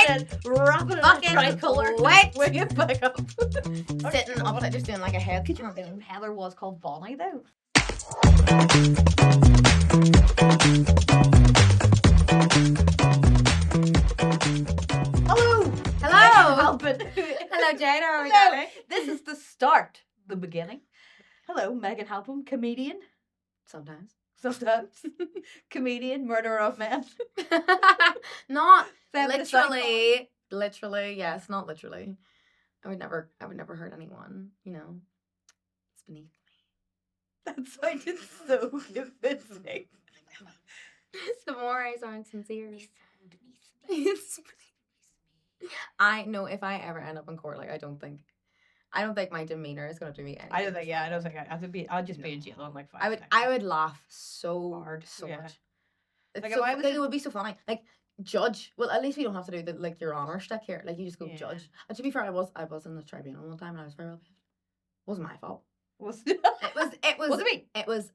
then wrap it in a Fucking tricolor. wet. Wing it back up. Sitting up, just doing like a head. Could you imagine if Heather was called Bonnie though? Hello. Hello. Halpin. Hello, Jade. How are we Hello. doing? This is the start, the beginning. Hello, Megan Halpin, comedian. Sometimes. Comedian, murderer of men. Not Feminist literally. Literally, yes, not literally. I would never hurt anyone, you know. It's beneath That sounded so convincing. the more I sound sincere. It's I know if I ever end up in court, like I don't think my demeanor is gonna do me any. I don't think I have to be. I'll just be in jail on like 5 I would times. I would laugh so Hard, so yeah. much. It's Like, so, if I was like, in- it would be so funny. Like judge. Well, at least we don't have to do the like your honor stick here. Like you just go Yeah. judge. And to be fair, I was in the tribunal one time and I was very well behaved. It wasn't my fault. Was It was Was it me? It was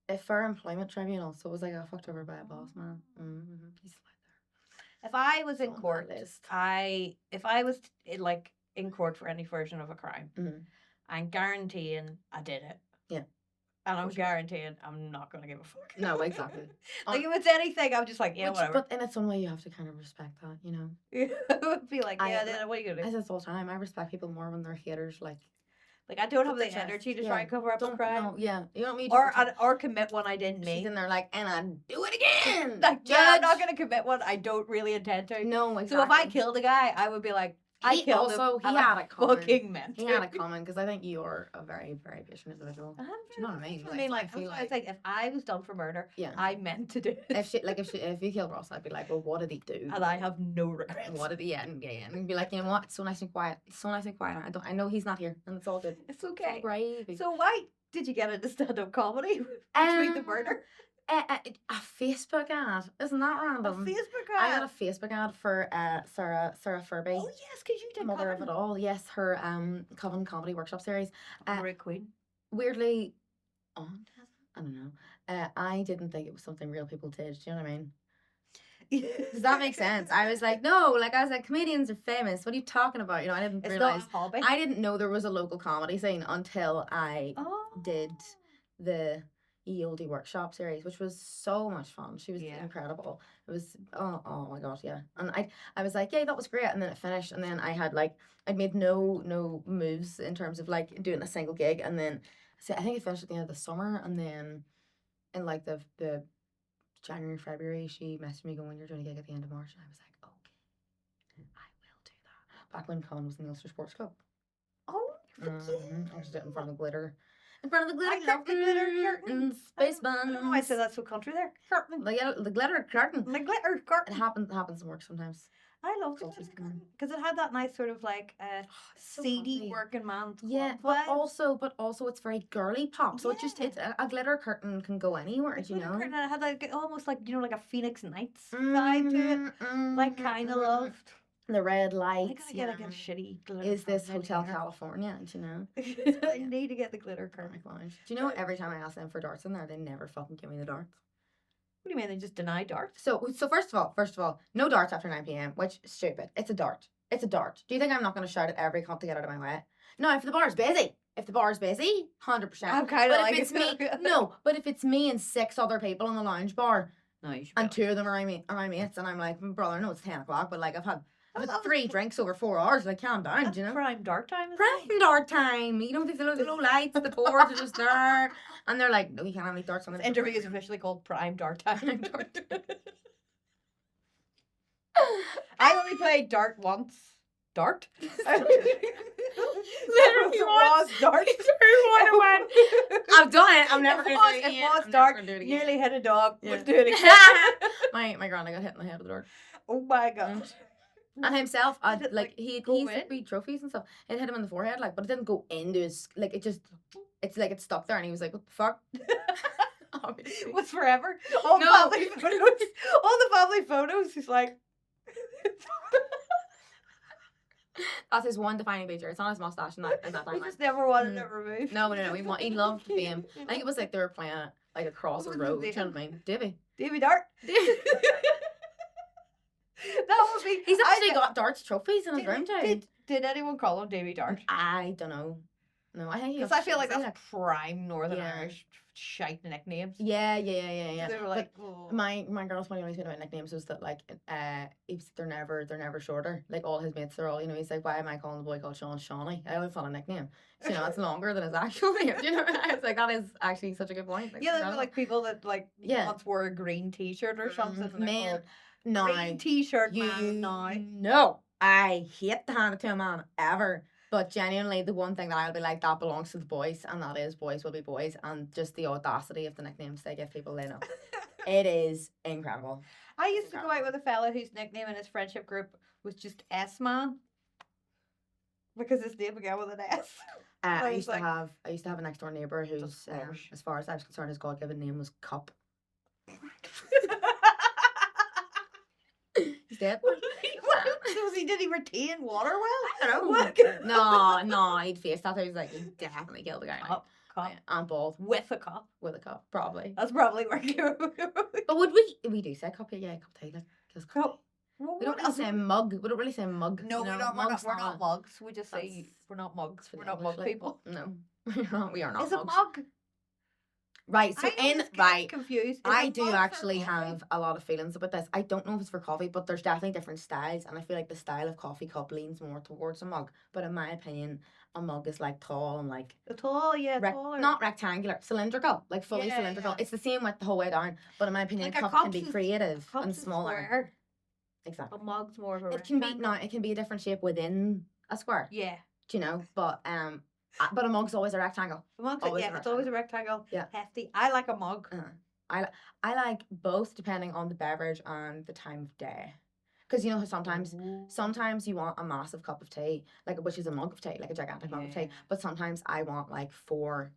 a fair employment tribunal, so it was like I got fucked over by a boss man. Mm-hmm. He's If I was in on that court, list. if I was in court for any version of a crime, Mhm. I'm guaranteeing I did it. Yeah. And I'm guaranteeing I'm not gonna give a fuck. No, exactly. Like if it's anything, I'm just like, yeah, whatever. But in its own way, you have to kind of respect that, you know. It would be like, I- yeah, then what are you gonna I do? say this all the time. I respect people more when they're haters. Like Like I don't have Put the the chest, energy to yeah. try and cover up a don't crime, no, yeah. You don't need or commit one I didn't She's make. in there like, and I do it again. Like, yeah, I'm not Judge. gonna commit one I don't really intend to. No, exactly. So if I killed a guy, I would be like, I He killed him. also- he and had I it coming. fucking meant he to. had it coming because I think you're a very, very patient individual. Do you know what I mean? I mean, like, I feel it's like if I was done for murder, yeah. I meant to do it, If you killed Ross, I'd be like, well, what did he do? and I have no regrets. What did he end? Yeah, and be like, you know what? It's so nice and quiet. It's so nice and quiet. I know he's not here, and it's all good. It's It's all okay. gravy. So why did you get into stand-up comedy between the murder? A Facebook ad. Isn't that A random? Facebook I ad. got a Facebook ad for Sarah Furby, Oh yes, because you did mother of it all. Yes, her Coven comedy workshop series. Great queen. Weirdly, I don't know. I didn't think it was something real people did. Do you know what I mean? Does that make sense? I was like, comedians are famous. What are you talking about? You know, I didn't It's realize. not a hobby. I didn't know there was a local comedy scene until I Oh. did the oldie workshop series, which was so much fun. She was Yeah. incredible. It was oh my god, yeah. And I was like, yeah, that was great. And then it finished, and then I'd made no moves in terms of like doing a single gig, and then I think it finished at the end of the summer, and then in like the January, February, she messaged me going, "You're doing a gig at the end of March," and I was like, okay, I will do that. Back when Colin was in the Ulster Sports Club. Oh. I was in front of the glitter. In front of the glitter I love the glitter curtains. Space I don't know why I said that so country there. Curtain. The glitter curtain. The glitter It curtain. happens in work sometimes. I love the Salty glitter skin. curtain because it had that nice sort of like so seedy comfy. working man. Yeah, club vibe. but also it's very girly pop. So Yeah. it's a glitter curtain can go anywhere, The you glitter know. curtain, and it had like almost like like a Phoenix Nights vibe to it. Like kind of loved. the red I lights. gotta get like a shitty glitter. Is this curtain Hotel in here. California? Do you know? I need to get the glitter curtain. Do you know every time I ask them for darts in there, they never fucking give me the darts. What do you mean they just deny darts? So first of all, no darts after 9 p.m, which is stupid. It's a dart. It's a dart. Do you think I'm not going to shout at every cunt to get out of my way? No, if the bar's busy. 100%. I'm kind of But like if it's me, no. But if it's me and 6 other people in the lounge bar, No, you should. and 2 of them are my mates, and I'm like, brother, no, it's 10 o'clock, but like I've had that 3 was- drinks over 4 hours. Like, calm down, That's do you know? prime dart time. Isn't it? Prime dart time. You don't think the low lights, the boards are just there, and they're like, no, you can't have any darts on The the interview is officially called Prime Dart Time. Prime Dart I only played dart once. Dart? Literally was dart. I've done it. I'm never It gonna was- do it it again. was I'm dark. never gonna do it again. Nearly hit a dog. Yeah. Let's do it again. my granddad got hit in the head with a dart. Oh my god. And himself, Did it, like he go used in? to be trophies and stuff. It hit him in the forehead, like, but it didn't go into his, like, it's like it stuck there, and he was like, "What the fuck?" Obviously. Was forever. All No. family photos. All the family photos. He's like. That's his one defining feature. It's not his mustache in that He timeline. just never wanted Mm. it removed. No. He loved fame. I think it was like they were playing it like across What the was road. the Do you know what I mean? Davy. Davy Dart. probably. He's actually I- got darts trophies in his room too. Did anyone call him Davy Dart? I don't know. No, I think he Because got I feel like shit, that's prime Northern Yeah. Irish shite nicknames. Yeah. They were But like, oh. my girl's funny when he's about nicknames was that like they're never shorter. Like all his mates are all, you know, he's like, why am I calling the boy called Sean Shawnee? I always thought a nickname. So, you know, it's longer than his actual name. Do you know? I was like, that is actually such a good point. Like, Yeah, there were incredible. like people that like Yeah. once wore a green T-shirt or something. and they're Man, called no, green T-shirt you man now. no, I hate to hand it to a man ever. But genuinely, the one thing that I'll be like, that belongs to the boys, and that is boys will be boys, and just the audacity of the nicknames they give people, they know. It is incredible. I used to go out with a fella whose nickname in his friendship group was just S-Man. Because his name began with an S. I was used like- to have a next door neighbour whose, Just rubbish. as far as I was concerned, his God given name was Cup. He's dead. Did he retain water well? I don't What? know. No, he'd face that. He was like, he definitely killed the guy. Like, Cup. and bald With a cup. with a cup, probably. That's probably where you But would we do say cup? Yeah, cup tea. Like, just cup. Cup. We don't really say mug. We don't really say mug. No, you know? we're not. Mug's We're not mugs. We just say That's- we're not mugs. for We're the not English, mug like, people. No, we are not Is it mugs. mug? Right. So I'm in just right. confused. Is I it do mug for actually coffee? have a lot of feelings about this. I don't know if it's for coffee, but there's definitely different styles, and I feel like the style of coffee cup leans more towards a mug. But in my opinion, a mug is like tall and like The tall, yeah, taller. not rectangular, cylindrical, like fully Yeah, cylindrical. yeah. It's the same with the whole way down. But in my opinion, Like a a cup can cup's be is- creative Cup's and is smaller. square. Exactly. A mug's more of a It can be rectangle. no, it can be a different shape within a square. Yeah. Do you know? But a mug's always a rectangle. A mug's Always a yeah, it's always a rectangle. Yeah. Hefty. I like a mug. I like both depending on the beverage and the time of day. Because you know how sometimes you want a massive cup of tea, like which is a mug of tea, like a gigantic mug of tea. Yeah. But sometimes I want like 4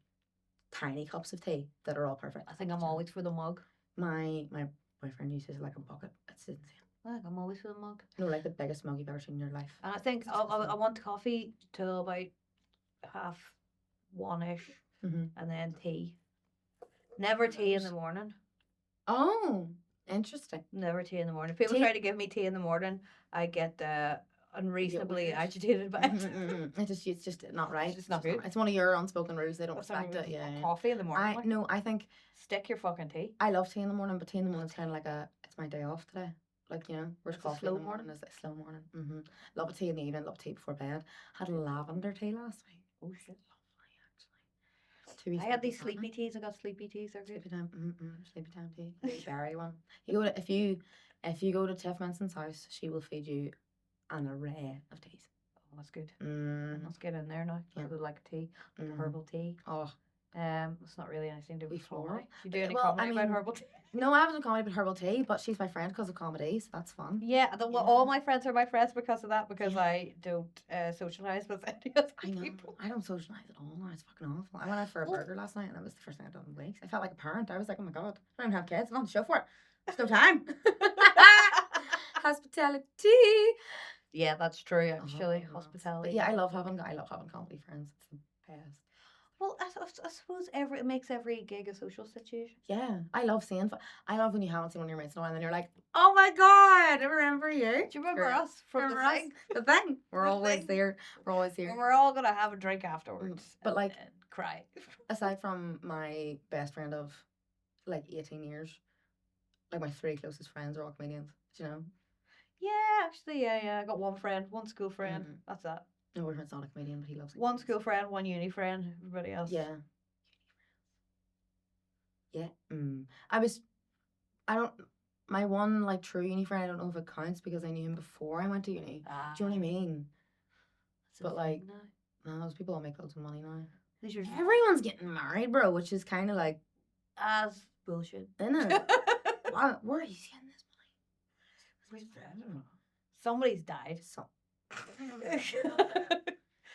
tiny cups of tea that are all perfect. I think I'm always for the mug. My boyfriend uses like a bucket. It's insane. I think I'm always for the mug. No, like the biggest mug you've ever seen in your life. And I think I want coffee till about 1:30ish, Mhm. and then tea. Never tea in the morning. Oh, interesting. Never tea in the morning. If people Tea- try to give me tea in the morning, I get unreasonably weird. agitated by it. It's just not right. It's not good. It's one of your unspoken rules. They don't What's that respect it. mean? Yeah. Coffee in the morning. I like? no. I think Stick your fucking tea. I love tea in the morning, but tea in the morning is kind of like it's my day off today. Like, you know, whereas It's a coffee slow in the morning morning. is like slow morning. Love a tea in the evening. Love tea before bed. Had lavender tea last week. Oh shit. Lovely, actually. I had these sleepy teas. I got sleepy teas. They're good. Sleepy time. Sleepy time tea. The berry one. You go to if you go to Tiff Minson's house, she will feed you an array of teas. Oh, that's good. Mm. Let's get in there now. Yeah. I would like a tea, like a Mhm. herbal tea. Oh It's not really anything to do We with floral. floral? You do any Well, I comedy about mean- herbal tea? no, I haven't done comedy about herbal tea, but she's my friend because of comedy, so that's fun. Yeah, Yeah. all my friends are my friends because of that. Because I don't socialize with any other I know. people. I don't socialise at all now. It's fucking awful. I went out for a Well- burger last night and that was the first thing I'd done in weeks. I felt like a parent. I was like, oh my god, I don't even have kids. I'm on the show for it. There's no time. Hospitality. Yeah, that's true. Actually, Oh, hospitality. But yeah, I love having comedy friends. It's the best. Well, I suppose it makes every gig a social situation. Yeah, I love seeing. I love when you haven't seen one of your mates in a while and then you're like, oh my god, I remember you. Do you remember Great. us from Remember the us? thing? The thing. We're The always thing. there. We're always here. When we're all gonna have a drink afterwards. But, and like- then cry. Aside from my best friend of like 18 years, like my 3 closest friends are all comedians. Do you know? Yeah, actually, yeah. I got one friend, one school friend. Mhm. That's that. My boyfriend's not a comedian, but he loves it. One school friend, one uni friend. Everybody else. Yeah. Yeah. My one like true uni friend, I don't know if it counts because I knew him before I went to uni. Ah, Do you know what I mean? that's a but, like, thing now. No, those people all make loads of money now. These are Everyone's getting married, bro, which is kind of like, as bullshit. isn't it? Where are you getting this money? Somebody's died. So,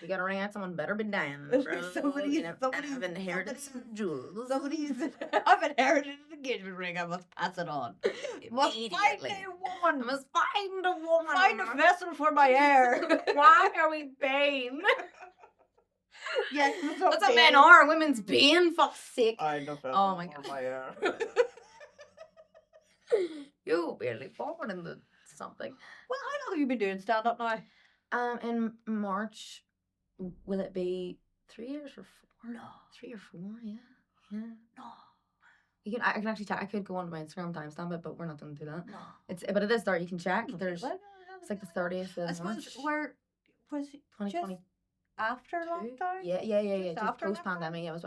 you gotta ring out, someone better be dying, bro. Somebody's- And I've inherited some jewels. Somebody's. I've inherited an engagement ring. I must pass it on. Must find Immediately. a I woman. must find a woman. Find a vessel for my hair. Why are we paying? Yes, That's what men are. Women's being, fuck's sake. I know. Oh my God. You barely born into something. Well, I long have you been doing stand up now? In March, will it be 3 years or 4? No. 3 or 4, yeah. Yeah. No. I can actually check. I could go on to my Instagram timestamp it, but we're not going to do that. No. But it is there. You can check. Okay, There's well, it's like the 30th I of suppose March, where was it 2020. just after lockdown? Yeah. Just Just after post pandemic. Yeah, it was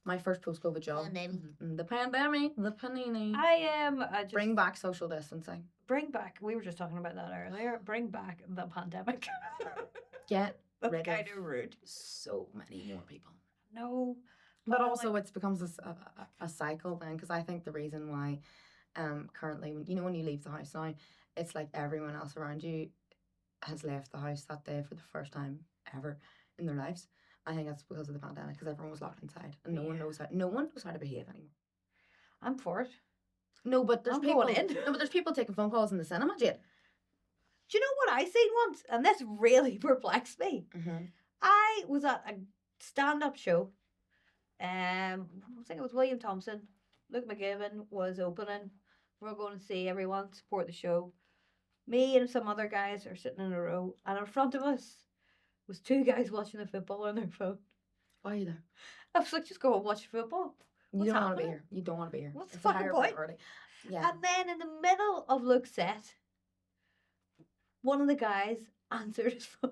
my first post COVID job. The pandemic, the panini. I am just Bring back social distancing. bring back. We were just talking about that earlier. Bring back the pandemic. Get That's rid kind of of rude. so many more people. No, But Oh, also, it becomes a cycle then, because I think the reason why, currently, when you leave the house now, it's like everyone else around you has left the house that day for the first time ever in their lives. I think that's because of the pandemic, because everyone was locked inside and no one knows how to behave anymore. I'm for it. No, but there's I'm people. going in. No, but there's people taking phone calls in the cinema, Jade. Do you know what I seen once? And this really perplexed me. Mm-hmm. I was at a stand-up show. I think it was William Thompson. Luke McGivern was opening. We're going to see everyone, support the show. Me and some other guys are sitting in a row, and in front of us was 2 guys watching the football on their phone. Why are you there? I was like, just go and watch football. You What's don't want to be happening? here. You don't want to be here. What's the It's a fucking higher point? priority. Yeah. And then in the middle of Luke's set, one of the guys answered his phone.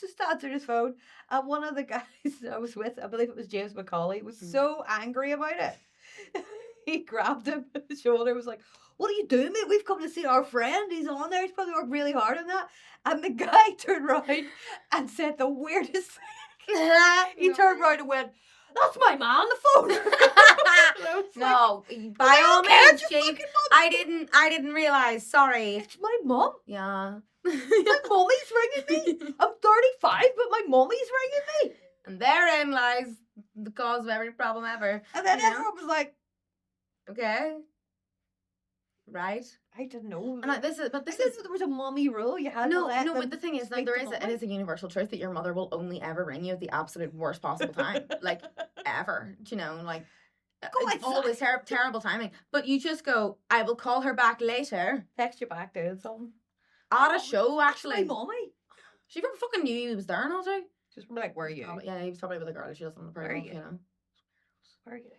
Just answered his phone. And one of the guys I was with, I believe it was James McCauley, was so angry about it. He grabbed him by the shoulder, was like, "What are you doing, mate? We've come to see our friend. He's on there. He's probably worked really hard on that." And the guy turned around and said the weirdest thing. He turned around and went, "That's my man on the phone." And I was like, No, by "I all don't care, means, it's your Jade. fucking mum." I didn't realize. Sorry. It's my mum. Yeah. My mummy's ringing me. I'm 35, but my mummy's ringing me. And therein lies the cause of every problem ever. And then You know? everyone was like, Okay. Right. I didn't know. And this is There was a mummy rule. You had to let no. them But the thing is, like, speak it to is a universal truth that your mother will only ever ring you at the absolute worst possible time, like ever. Do you know, like. Go It's always terrible timing. But you just go, I will call her back later. text you back doing something. At a Oh, show, My actually. mummy. She probably fucking knew he was there and all too. Just like, where are you? Yeah, he was probably with a girl she doesn't Where are approve of, you? you know. Where are you?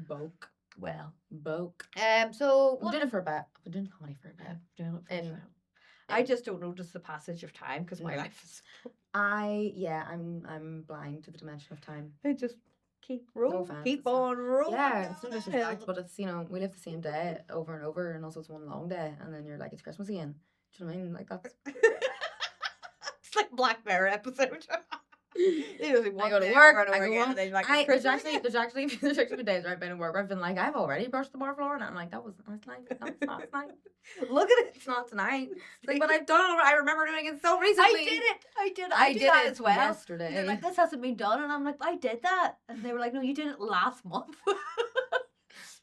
Boke. Well. Boke. So I'm doing it for a bit. I'm doing comedy for a bit. doing it for And- now. I just don't notice the passage of time because my No. life is. I'm blind to the dimension of time. I just keep rolling, offense, keep it's not- on rolling. Yeah, it's no down the disrespect, hill. but it's, we live the same day over and over, and also it's one long day, and then you're like, it's Christmas again. Do you know what I mean? Like, that's. It's like Black Mirror episode. I go to work, I go home. There's There's actually been days where I've been at work where I've been like, I've already brushed the bar floor, and I'm like, that was last night. No, it's not tonight. Look at it. It's not tonight. It's like, but I've done it. I remember doing it so recently. I did I did did that it as well. yesterday. They're like, this hasn't been done, and I'm like, I did that, and they were like, no, you did it last month.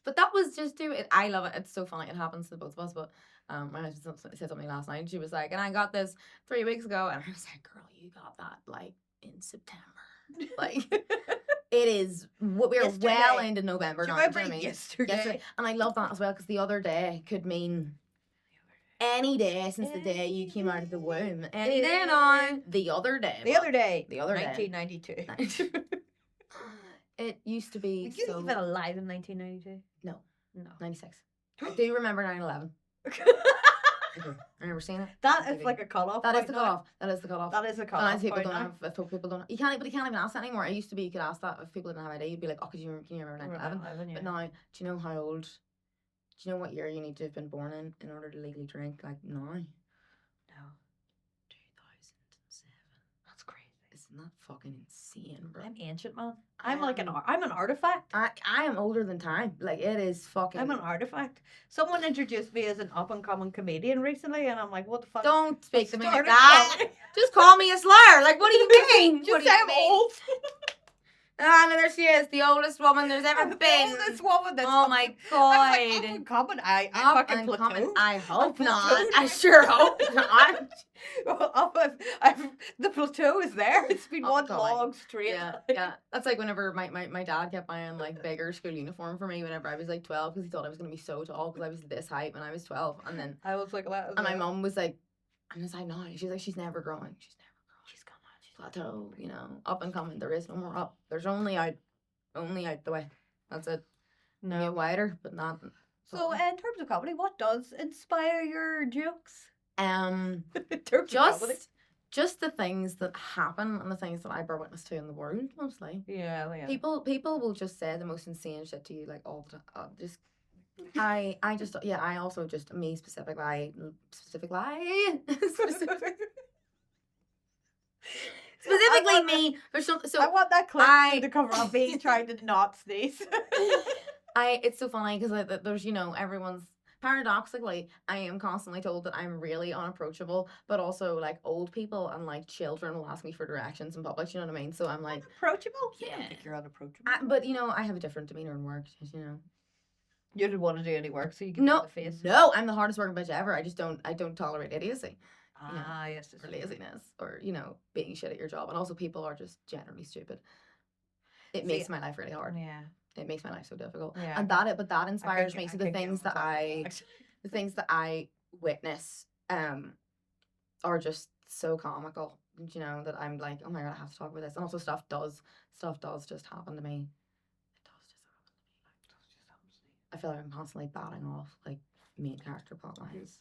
But that was just it. I love it. It's so funny. It happens to both of us. But my husband said something last night, and she was like, and I got this 3 weeks ago, and I was like, girl, you got that like in September. Like it is. We're Yesterday. well into November Do you now. remember Do you know what I mean? yesterday? And I love that as well because the other day could mean any day since the day you came out of the womb. Any day now. The other day. The other day. The other day. 1992. It used to be Were you so. even alive in 1992? No. No. 96. I do remember 9/11. I do. I remember seeing it. That on is TV. like a cutoff. That is point the now. cutoff. That is the cutoff. That is a cutoff. Sometimes people point don't now. have. If people don't. You can't. But you can't even ask that anymore. It used to be you could ask that if people didn't have ID. You'd be like, oh, can you remember 9/11? 9/11, yeah. But now, do you know how old? Do you know what year you need to have been born in order to legally drink? Like now. No. 2007. That's crazy. Isn't that fucking insane, bro? I'm ancient, man. I'm an artifact. I am older than time. Like it is fucking. I'm an artifact. Someone introduced me as an up and coming comedian recently, and I'm like, what the fuck? Don't speak to me like Started that. calling- Just call me a slur. Like, what do you mean? Just What do say you I'm mean? old. Ah, no, there she is, the oldest woman there's ever been. This woman that's Oh my I was like, god. up and coming. I Up fucking and coming. plateaued. I hope not. plateaued. I sure hope not. Well, the plateau is there. It's been Up one and coming. long straight. Yeah. That's like whenever my dad kept buying like bigger school uniform for me whenever I was like 12 because he thought I was gonna be so tall because I was this height when I was 12, and then I was like that. and my mum was like, I'm just like, no, she's like, she's never growing. She's coming. She's plateau. You know, up and coming. There is no more up. There's only out the way. That's it. No. Get wider, but not. So, in terms of comedy, what does inspire your jokes? Um, In terms of comedy? just the things that happen and the things that I bear witness to in the world, mostly. Yeah. People will just say the most insane shit to you, like all the time. Just I also just me specifically specifically me. There's something. So I want that clip to cover up me trying to not sneeze. It's so funny because like there's everyone's. Paradoxically, I am constantly told that I'm really unapproachable, but also like old people and like children will ask me for directions in public. You know what I mean? So I'm like approachable. Yeah. I don't think you're unapproachable. But I have a different demeanor in work. You didn't want to do any work, so you can No, the face. no, I'm the hardest working bitch ever. I don't tolerate idiocy. Yes, or laziness, or being shit at your job, and also people are just generally stupid. It makes my life really hard. Yeah. It makes my life so difficult. Yeah. And that inspires me. So the things that I witness are just so comical. That I'm like, oh my god, I have to talk about this. And also stuff does just happen to me. It does just happen to me. I feel like I'm constantly batting off like main character plot lines.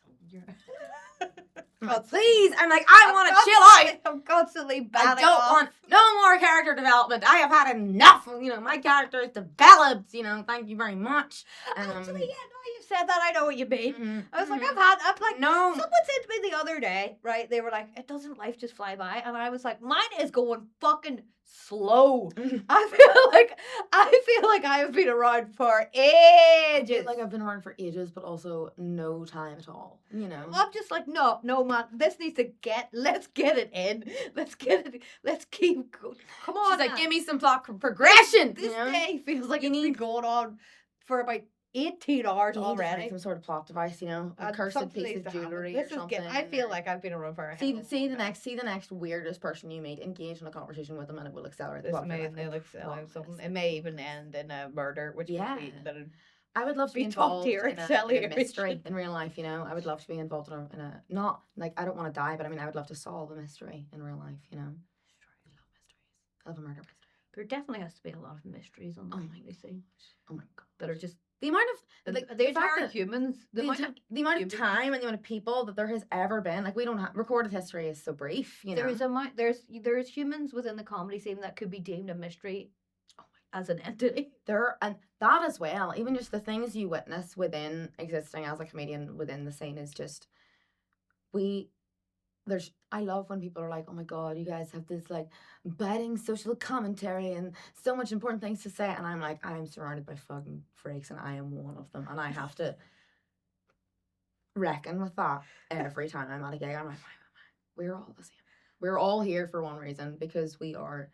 Please, I'm like, I want to chill out. I'm constantly batting I don't want no more character development. I have had enough. My character is developed. Thank you very much. Actually, yeah, now you said that, I know what you mean. Mm-hmm, I was like, no. Someone said to me the other day, right? They were like, doesn't life just fly by? And I was like, mine is going fucking slow. I feel like I have been around for ages. I feel like I've been around for ages, but also no time at all. I'm just like, no, man, let's get it in. Let's keep going. Come on. She's like, give me some plot progression. This day feels like it's been going on for about 18 hours already. Some sort of plot device, a cursed piece of jewelry or something. I feel like I've been around for a see the next weirdest person you meet, engage in a conversation with them, and it will accelerate the plot. It may even end in a murder, which would be I would love to be involved in a mystery in real life. I would love to be involved in a not like I don't want to die, but I mean I would love to solve a mystery in real life. I love mysteries. I love a murder mystery. There definitely has to be a lot of mysteries on the scene. Oh my god, that are just the amount of the entire humans, the amount of time and the amount of people that there has ever been. Like we don't have recorded history is so brief. There's humans within the comedy scene that could be deemed a mystery as an entity. And that as well, even just the things you witness within existing as a comedian within the scene is just I love when people are like, oh my god, you guys have this like biting social commentary and so much important things to say, and I'm like, I am surrounded by fucking freaks and I am one of them, and I have to reckon with that every time I'm at a gig. I'm like, we're all the same. We're all here for one reason, because we are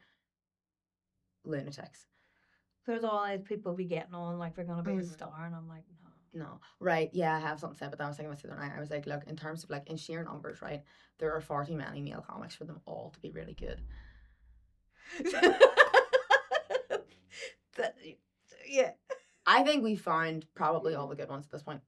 lunatics. There's always people be getting on like they're gonna be a star, and I'm like, no, right? Yeah, I have something to say about that. I was thinking about the other night. I was like, look, in terms of like in sheer numbers, right? There are far too many male comics for them all to be really good. Yeah, I think we found probably all the good ones at this point.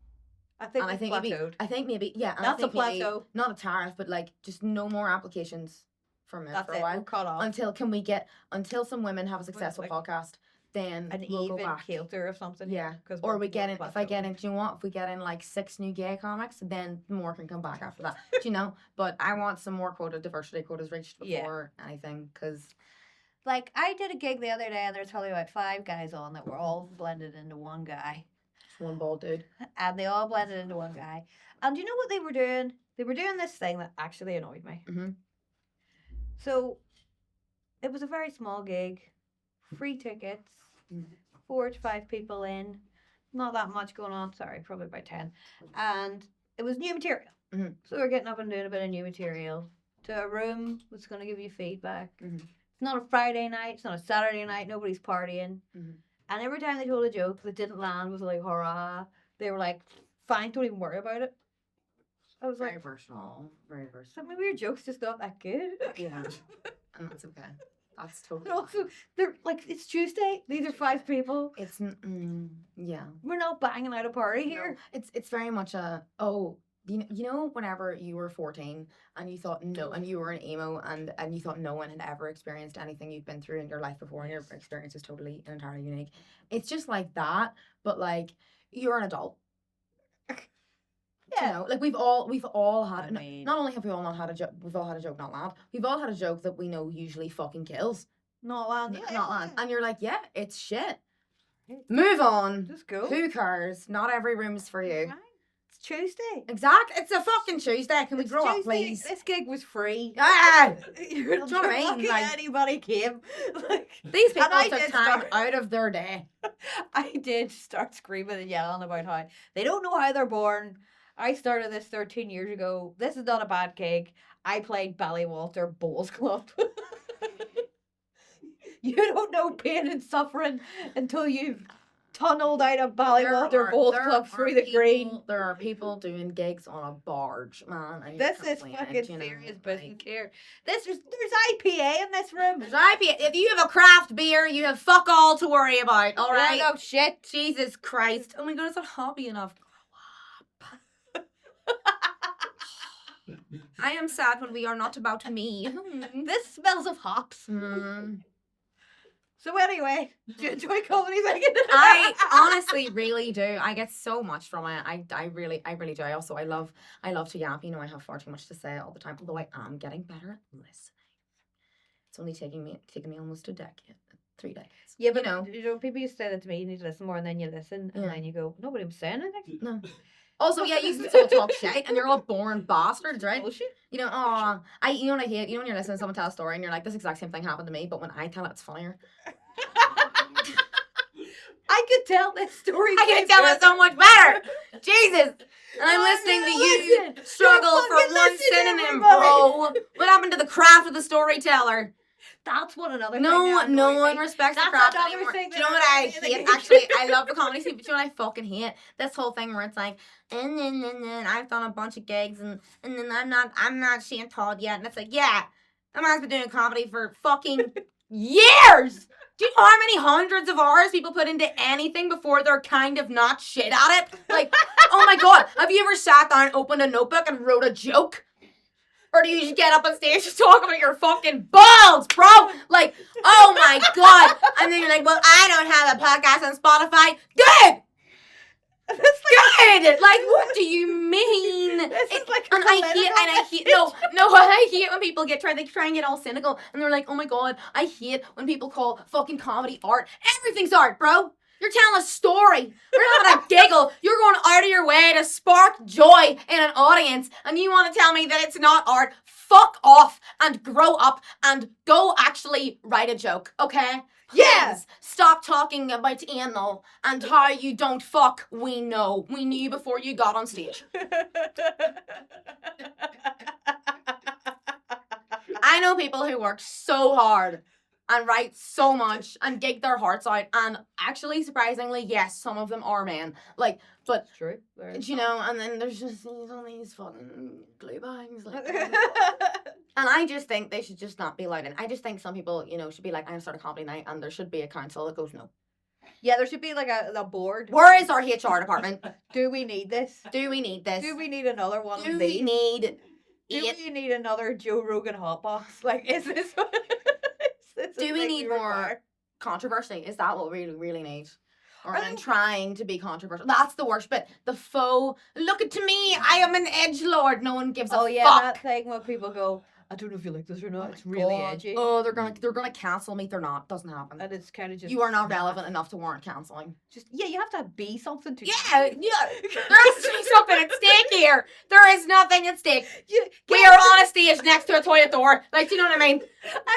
I think maybe yeah. And that's a plateau. Not a tariff, but like just no more applications for men for a while. We're cut off. Until some women have a successful podcast. Then an we'll even go back. kilter or something. Yeah, or we get in. If I get in, do you know what? If we get in like 6 new gay comics, then more can come back after that. Do you know? But I want some more diversity quotas reached before anything, because. Like I did a gig the other day, and there's probably about 5 guys on that were all blended into one guy. One bald dude. And they all blended into one guy. And you know what they were doing? They were doing this thing that actually annoyed me. Mm-hmm. So it was a very small gig, free tickets. 4 to 5 people in, not that much going on. Sorry, probably about 10, and it was new material. So we're getting up and doing a bit of new material to a room that's going to give you feedback. It's not a Friday night. It's not a Saturday night. Nobody's partying. Mhm. And every time they told a joke that didn't land was like, hurrah. They were like, fine, don't even worry about it. I was Very like, versatile. Very so versatile. maybe your joke's just not that good. Yeah. And that's okay. That's totally But also, fine. they're like, it's Tuesday. These are 5 people. It's yeah. We're not banging out a party here. No, it's very much a you know whenever you were 14 and you thought no and you were an emo and you thought no one had ever experienced anything you've been through in your life before and your experience is totally and entirely unique. It's just like that, but like you're an adult. Yeah. You know, like we've all had I mean- not only have we all not had a joke, we've all had a joke not land. We've all had a joke that we know usually fucking kills. Not land. Yeah, Not land. yeah. And you're like, yeah, it's shit. Yeah. Move on. Just go. Who cares? Not every room's for you. Fine. It's Tuesday. Exactly. It's a fucking Tuesday. Can we It's grow up, Tuesday. please? This gig was free. Ah! You're Do you know what I mean? lucky Like- anybody came. Like, These people and I took did time start- out of their day. I did start screaming and yelling about how they don't know how they're born. I started this 13 years ago. This is not a bad gig. I played Ballywalter Bowls Club. You don't know pain and suffering until you've tunneled out of Ballywalter Bowls Club through the green. There are people doing gigs on a barge, man. And you're This is complaining, fucking you know, serious like- business here. There's IPA in this room. There's IPA. If you have a craft beer, you have fuck all to worry about. All right. No shit. Jesus Christ. Oh my god, it's not hobby enough. I am sad when we are not about me. This smells of hops. Hmm. So anyway, do you enjoy comedy, Megan? I honestly really do. I get so much from it. I really do. I love to yap. You know, I have far too much to say all the time. Although I am getting better at listening. It's only taking me almost a decade, 3 decades. Yeah, but you know. people used to say that to me. You need to listen more, and then you listen, and Yeah. then you go, nobody was saying anything. No. Also, yeah, you still talk shit, and you're all boring bastards, right? Bullshit. You know, you know what I hate? You know when you're listening to someone tell a story and you're like, this exact same thing happened to me, but when I tell it, it's funnier. I could tell this story. I can tell it so much better. Jesus. And I'm listening to you struggle for fucking one listen, synonym, everybody. bro. What happened to the craft of the storyteller? That's what another thing No that one annoys me. respects the That's craft another anymore. thing Do you know that what I annoys me. hate? Actually, I love the comedy scene, but do you know what I fucking hate? This whole thing where it's like, and then I've done a bunch of gigs, and then I'm not Shane Todd yet, and it's like, yeah, that man's been doing comedy for fucking years. Do you know how many hundreds of hours people put into anything before they're kind of not shit at it? Like, oh my god, have you ever sat down, opened a notebook, and wrote a joke? Or do you just get up on stage and talk about your fucking balls, bro? Like, oh my god. And then you're like, well, I don't have a podcast on Spotify. Good! Good! Like, what do you mean? This is like And I hate, I hate when people try and get all cynical, and they're like, oh my god, I hate when people call fucking comedy art. Everything's art, bro. You're telling a story. You're having a giggle. You're going out of your way to spark joy in an audience, and you want to tell me that it's not art? Fuck off and grow up and go actually write a joke, okay? Yeah. Please stop talking about anal and how you don't fuck. We know. We knew before you got on stage. I know people who work so hard and write so much and gig their hearts out, and actually, surprisingly, yes, some of them are men. Like, but True. you know, and then there's just all these fucking glue bangs. Like, and I just think they should just not be allowed in. I just think some people, you know, should be like, I'm gonna start a comedy night, and there should be a council that goes, no. Yeah, there should be like a board. Where is our HR department? Do we need this? Do we need this? Do we need another one Do of we these? need Do it? we need another Joe Rogan hotbox? Like, is this what is this a Do we thing need more require? controversy? Is that what we really need? Or I then think- trying to be controversial. That's the worst bit. The faux, look at me, I am an edgelord. No one gives a Oh yeah, fuck. that thing where people go, I don't know if you like this or not. It's really God. edgy. Oh, they're gonna cancel me. They're not. Doesn't happen. And it's kind of just You are not relevant enough to warrant cancelling. Just you have to be something to. Yeah. There has to be something at stake here. There is nothing at stake. You, We are on a stage next to a toilet door. Like, do you know what I mean?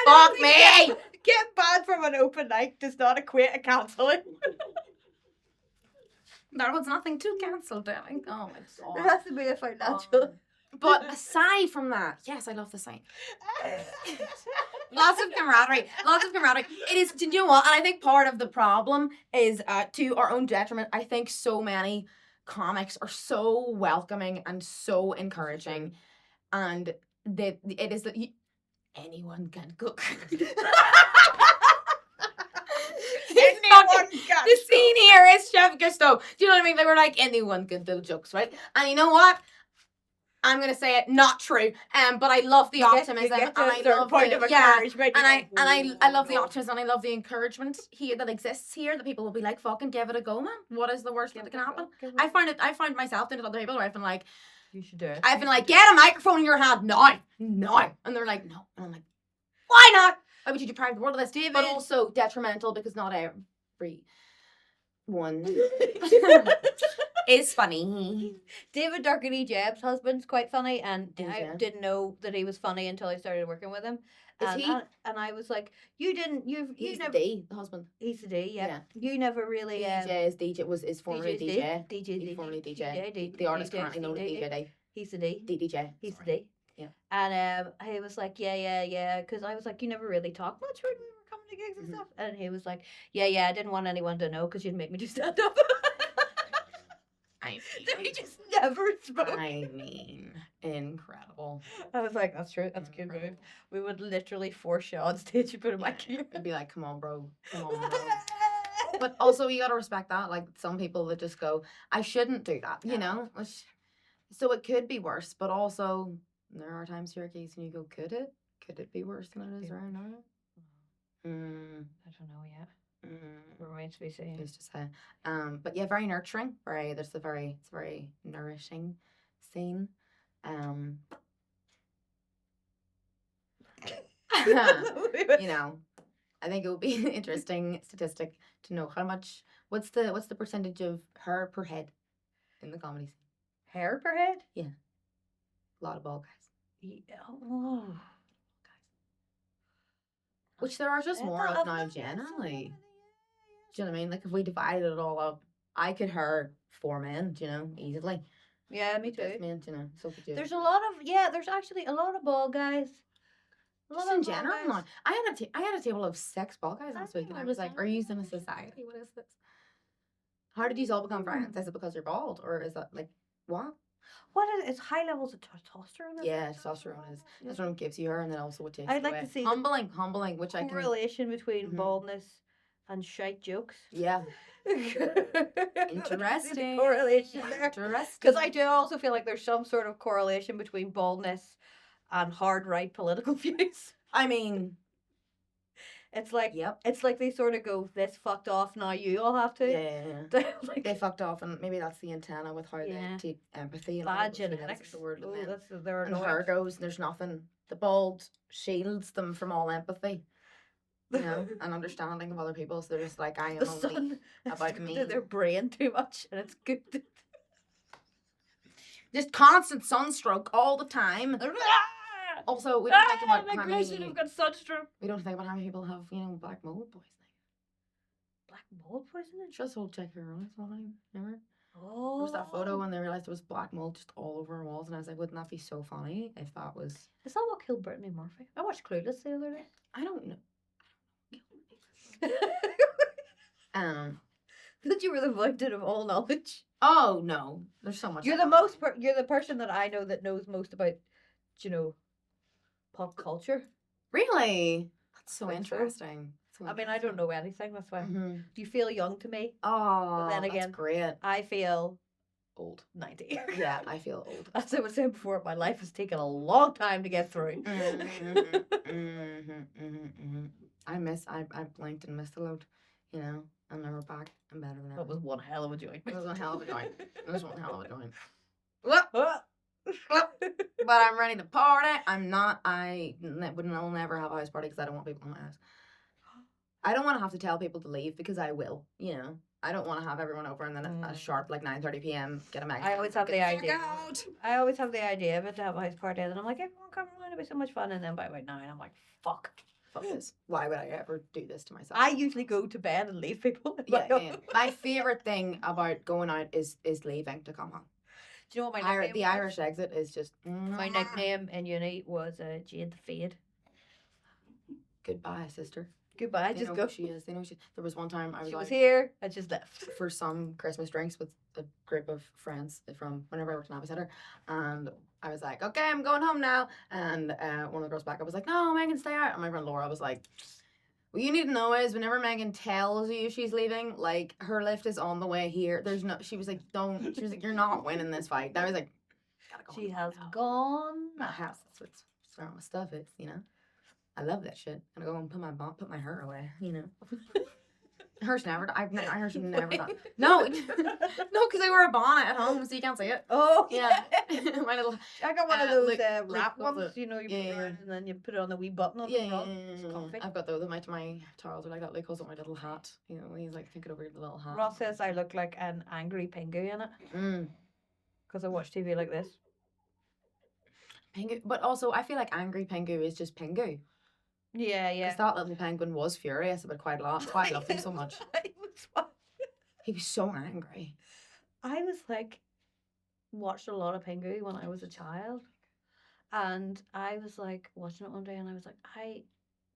Fuck me. Get banned from an open night does not equate to cancelling. There was nothing to cancel, darling. Oh my There god. has to be a financial. But aside from that, yes, I love the sign. Lots of camaraderie. Lots of camaraderie. It is, do you know what? And I think part of the problem is to our own detriment. I think so many comics are so welcoming and so encouraging. And that it is that anyone can cook. The scene here is Chef Gusteau. Do you know what I mean? They were like, anyone can do jokes, right? And you know what? I'm gonna say it, not true. But I love the optimism, and I love the encouragement. I love the optimism, and I love the encouragement here that exists here. That people will be like, "Fucking give it a go, man. What is the worst that can happen?" I find myself doing it with other people where I've been like, "You should do it." I've been like, "Get a microphone in your hand, no," and they're like, "No," and I'm like, "Why not? I would you deprive the world of this, David?" But also detrimental because not every one is funny. David Darkety Jebb's husband's quite funny, and I Yeah. didn't know that he was funny until I started working with him. Is And, he? and I was like, you He's never. the D, the husband. He's the D, yeah. Yeah. You never really. Is formerly DJ. DJ. He's formerly DJ. The artist currently known as DJ D. He's the D. DJ. He's the D. Yeah. And he was like, yeah, because I was like, you never really talk much when we were coming to gigs and stuff. And he was like, yeah, I didn't want anyone to know because you'd make me do stand up. So he just never spoke. I mean, incredible. I was like, that's true. That's a good move. We would literally force you on stage and put a mic in. I'd be like, come on, bro. But also, you gotta respect that. Like, some people that just go, I shouldn't do that, you know? So it could be worse, but also, there are times here, Keith, and you go, could it? Could it be worse than it is right now? I don't know yet. Remains to be seen. Who's to say? But yeah, very nurturing. It's a very nourishing scene. You know, I think it would be an interesting statistic to know how much. What's the percentage of hair per head in the comedy scene? Hair per head? Yeah, a lot of bald guys. Yeah. Oh. Which there are just more of now generally. Do you know what I mean? Like, if we divided it all up, I could hire 4 men, do you know, easily. Yeah, me too. Men, you know, so could you. There's there's actually a lot of ball guys. Just in general, no. I had a table of 6 ball guys last week, and I was like, "Are you in a society? What is this? How did you all become friends? Is it because you're bald, or is that like what? What is it? It's high levels of testosterone. Yeah, testosterone is testosterone gives you her, and then also what takes. I'd like away. to see humbling, which I can. Correlation between baldness and shite jokes. Yeah. Interesting. Correlation there. Interesting. Because I do also feel like there's some sort of correlation between baldness and hard right political views. I mean, it's like it's like they sort of go, this fucked off, now you all have to. Yeah. Like, they fucked off, and maybe that's the antenna with how they take empathy. And bad genetics. That's the word. They're and hair goes, there's nothing. The bald shields them from all empathy. You know, and understanding of other people, so they're just like, I am only about me. Their brain too much, and it's good. Just constant sunstroke all the time. Also, we don't think about how many. I've got sunstroke. We don't think about how many people have, black mold poisoning. Black mold poisoning? Just hold check your eyes all the time. Remember? Oh. There was that photo when they realised there was black mold just all over our walls, and I was like, wouldn't that be so funny if that was? Is that what killed Brittany Murphy? I watched Clueless the other day. I don't know. That you were the voided of all knowledge. Oh no, there's so much. You're you're the person that I know that knows most about, pop culture. Really? That's so interesting. I mean, I don't know anything. That's why. You feel young to me. Oh, but then again, that's great. I feel old. 90. Yeah, I feel old. As I was saying before, my life has taken a long time to get through. I blinked and missed a load, and now we're back and better than ever. That was one hell of a joint. It was one hell of a joint. But I'm ready to party. I'll never have a house party because I don't want people in my house. I don't want to have to tell people to leave because I will, I don't want to have everyone over and then at a sharp 9:30 p.m. get a mag. I always have the idea. I always have the idea of it to have a house party, and I'm like, everyone come around, it'll be so much fun. And then by about 9, I'm like, fuck this. Why would I ever do this to myself? I usually go to bed and leave people. Yeah. My favorite thing about going out is leaving to come home. Do you know what my nickname the was? Irish exit is just. My nickname in uni was Jade the Fade. goodbye, sister. Goodbye. They Just know go. who she is. They know there was one time I was She out was here. I just left. for some Christmas drinks with a group of friends from whenever I worked in Abbey's, and I was like, okay, I'm going home now. And one of the girls back up was like, no, Megan, stay out. And my friend Laura was like, what you need to know is whenever Megan tells you she's leaving, like, her lift is on the way here. She was like, you're not winning this fight. And I was like, gotta go. She has gone. My house. That's what's wrong with stuff is, I love that shit. I'm gonna go and put my hair away, Hers never. Hers never done. No, no, because I wear a bonnet at home, so you can't see it. Oh Yeah, my little. I got one of those wrap wrap ones. You put it on and then you put it on the wee button on the front. It's comfy. I've got those. My Charles are like that. He calls it my little hat. He's like, think it over the little hat. Ross says I look like an angry penguin in it. Because I watch TV like this. Pingu, but also I feel like angry Pingu is just Pingu. Yeah. Because that little penguin was furious about quite a lot. I loved him so much. He was so angry. I was like, watched a lot of Pingu when I was a child. And I was like, watching it one day and I was like,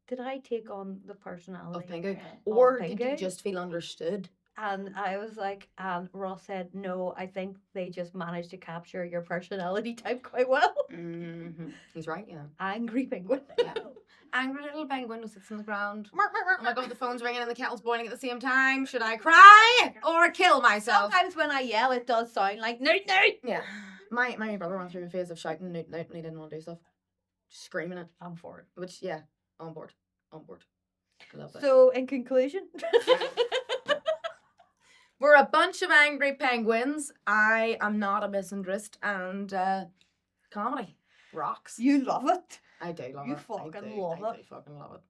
did I take on the personality Of Pingu? of Or Pingu? did you just feel understood? And I was like, and Ross said, no, I think they just managed to capture your personality type quite well. Mm-hmm. He's right, yeah. Angry penguin. Yeah. Angry little penguin who sits on the ground. Oh my god, the phone's ringing and the kettle's boiling at the same time. Should I cry or kill myself? Sometimes when I yell, it does sound like newt newt. Yeah. My brother went through a phase of shouting newt newt and he didn't want to do stuff. Just screaming it. I'm for it. Which, yeah, on board. I love that. So, in conclusion... We're a bunch of angry penguins. I am not a misandrist, and comedy rocks. You love it. I do love You it. fucking love I it. do fucking love it.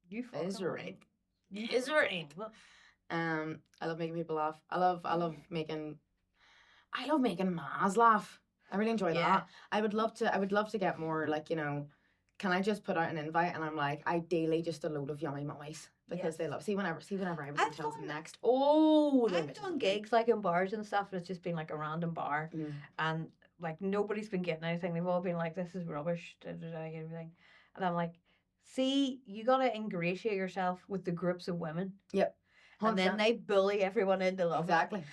You fucking Is love right. it. Is right. I love making people laugh. I love making Maz laugh. I really enjoy that. I would love to get more, like, can I just put out an invite and I'm like, ideally just a load of yummy mummies. Because they love. See whenever I was in Chelsea next. Oh, I've done gigs like in bars and stuff, and it's just been like a random bar, and like nobody's been getting anything. They've all been like, "This is rubbish," everything, and I'm like, "See, you gotta ingratiate yourself with the groups of women." Yep. 100%. And then they bully everyone into love. Exactly.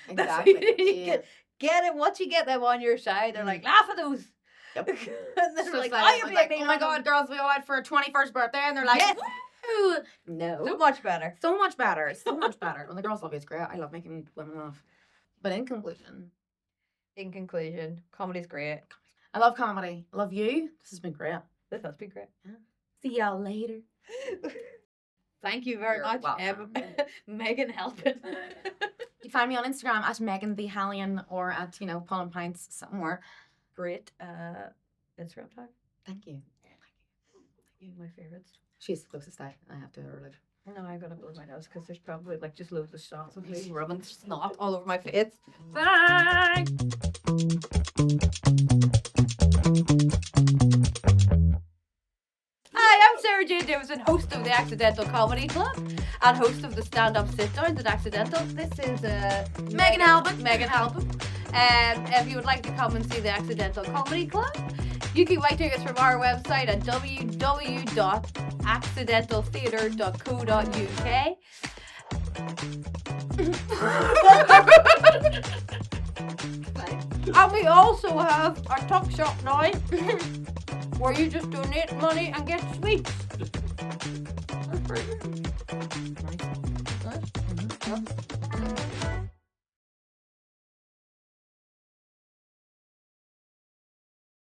Get it. Once you get them on your side, they're like, "Laugh at those." Yep. And then So they're like, oh my god, girls, we all out for a 21st birthday, and they're like, yes. Woo! No. So much better. So much better. So much better. When the girls love you, it's great. I love making women laugh. But in conclusion, comedy's great. I love comedy. I love you. This has been great. This has been great. Yeah. See y'all later. Thank you very much, Megan Halpin. You find me on Instagram at Megan the Hallion or at, Pulling Pints somewhere. Great Instagram tag. Thank you. You, my favourites. She's the closest I have to her life. No, I gotta blow my nose because there's probably like just loads of shots of me rubbing snot all over my face. Bye! Hi, I'm Sara-Jade Davidson, host of the Accidental Comedy Club and host of the stand-up sit-downs at Accidental. This is Megan Halpin. If you would like to come and see the Accidental Comedy Club, you can buy tickets from our website at www.accidentaltheatre.co.uk. And we also have our tuck shop now, where you just donate money and get sweets. That's pretty good. Nice.